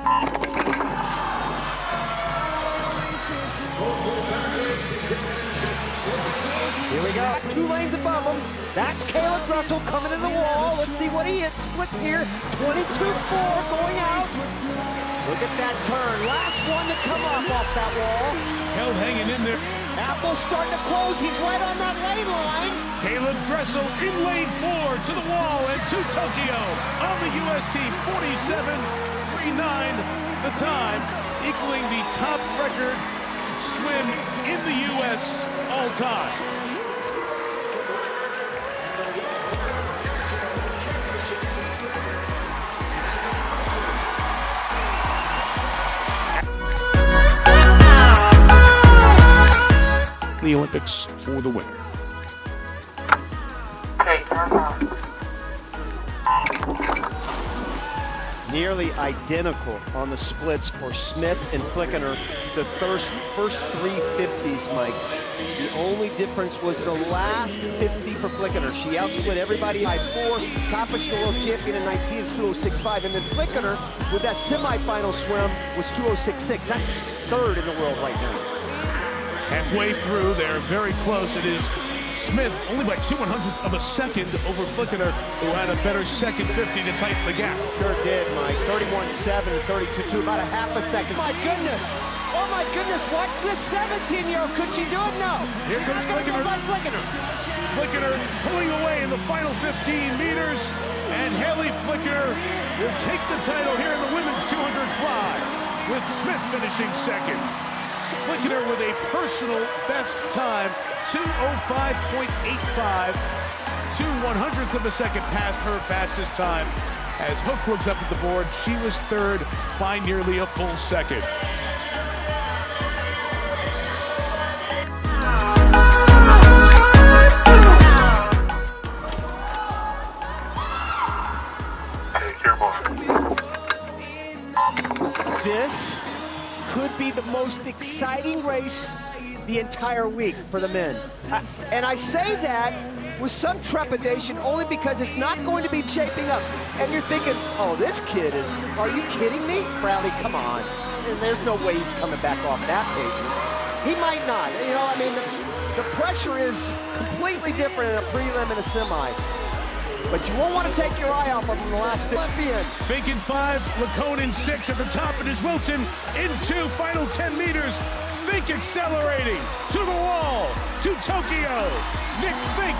Here we go, 2 lanes above him. That's Caeleb Dressel coming in the wall. Let's see what he hits. Splits here, 22.4 going out. Look at that turn. Last one to come off that wall. Held hanging in there. Apple's starting to close. He's right on that lane line. Caeleb Dressel in lane 4 to the wall and to Tokyo on the US team. 47.39 the time, equaling the top record swim in the US all time. The Olympics for the winner. Nearly identical on the splits for Smith and Flickener. The first 350s, Mike. The only difference was the last 50 for Flickener. She outsplit everybody by 4, accomplished the world champion in 19 is 206.5, and then Flickener with that semifinal swim was 206.6. That's 3rd in the world right now. Halfway through, they're very close. It is Smith only by 0.02 of a second over Flickener, who had a better second 50 to tighten the gap. Sure did, Mike. 31.7 to 32.2, about a half a second. My goodness! Oh my goodness, watch this 17-year-old. Could she do it? No. Here comes Flickener. Flickener pulling away in the final 15 meters, and Haley Flickener will take the title here in the women's 200 fly, with Smith finishing second. Flickener with a personal best time, 2:05.85, 2/100th of a second past her fastest time. As Hook looks up at the board, she was 3rd by nearly a full second. This could be the most exciting race the entire week for the men. And I say that with some trepidation only because it's not going to be shaping up. And you're thinking, oh, this kid is, are you kidding me? Bradley, come on. And there's no way he's coming back off that pace. He might not. You know, I mean, the pressure is completely different in a prelim and a semi. But you won't want to take your eye off of him in the last 50. Fink in 5, Lacone in 6 at the top, and is Wilson in 2, final 10 meters. Fink accelerating to the wall, to Tokyo. Nick Fink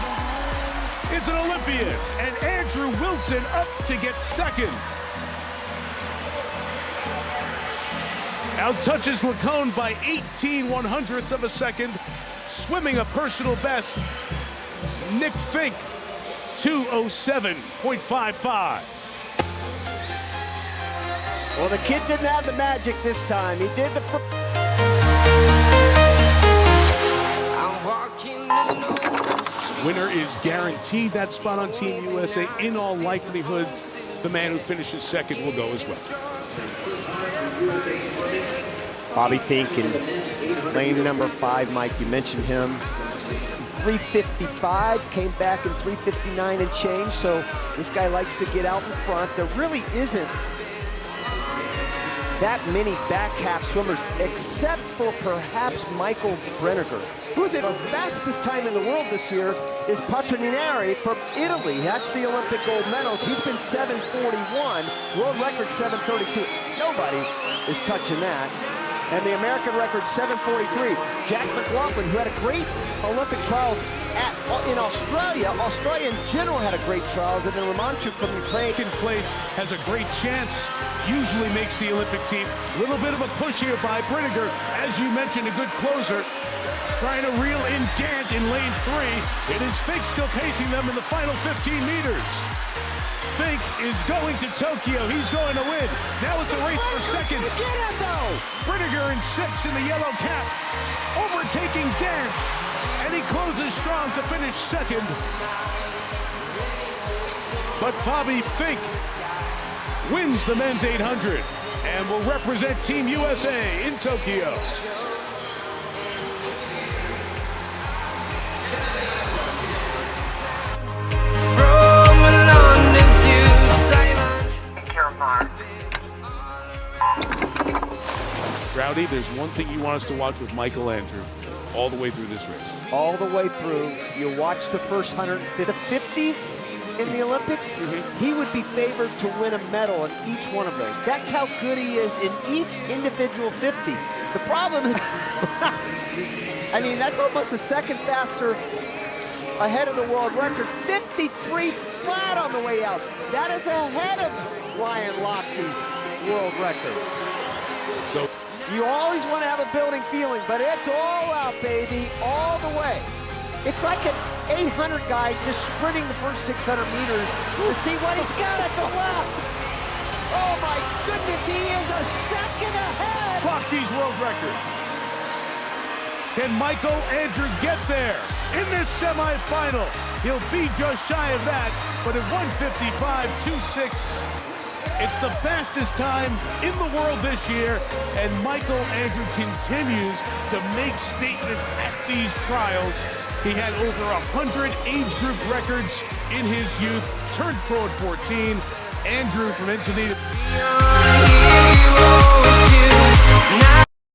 is an Olympian, and Andrew Wilson up to get second. Outtouches Lacone by 18/100ths of a second, swimming a personal best. Nick Fink, 2:07.55. Well, the kid didn't have the magic this time. He did the Winner is guaranteed that spot on Team USA. In all likelihood, the man who finishes second will go as well. Bobby Fink in lane number 5, Mike, you mentioned him. 3:55, came back in 3:59 and change, so this guy likes to get out in front. There really isn't that many back half swimmers, except for perhaps Michael Brenniger, who's at the fastest time in the world this year, is Patrinari from Italy. That's the Olympic gold medals. He's been 7:41, world record 7:32. Nobody is touching that. And the American record, 7:43. Jack McLaughlin, who had a great Olympic trials in Australia. Australia in general had a great trials, and then Romanchuk from Ukraine. Second place has a great chance, usually makes the Olympic team. A little bit of a push here by Brenniger. As you mentioned, a good closer. Trying to reel in Gant in lane 3. It is Fink still pacing them in the final 15 meters. Fink is going to Tokyo. He's going to win. Now it's a race for second. Brenniger in 6 in the yellow cap, overtaking Gant, and he closes strong to finish second. But Bobby Fink wins the men's 800 and will represent Team USA in Tokyo. Rowdy, there's one thing you want us to watch with Michael Andrew all the way through this race. All the way through, you watch the first 150s in the Olympics, he would be favored to win a medal in each one of those. That's how good he is in each individual 50. The problem is, I mean, that's almost a second faster ahead of the world record. 53 flat on the way out. That is ahead of Ryan Lochte's world record. So you always want to have a building feeling, but it's all out, baby, all the way. It's like an 800 guy just sprinting the first 600 meters to see what he's got at the left. Oh my goodness, he is a second ahead. Lochte's world record. Can Michael Andrew get there in this semifinal? He'll be just shy of that, but at 1:55.26, it's the fastest time in the world this year, and Michael Andrew continues to make statements at these trials. He had over 100 age group records in his youth, turned pro at 14. Andrew from Encinitas.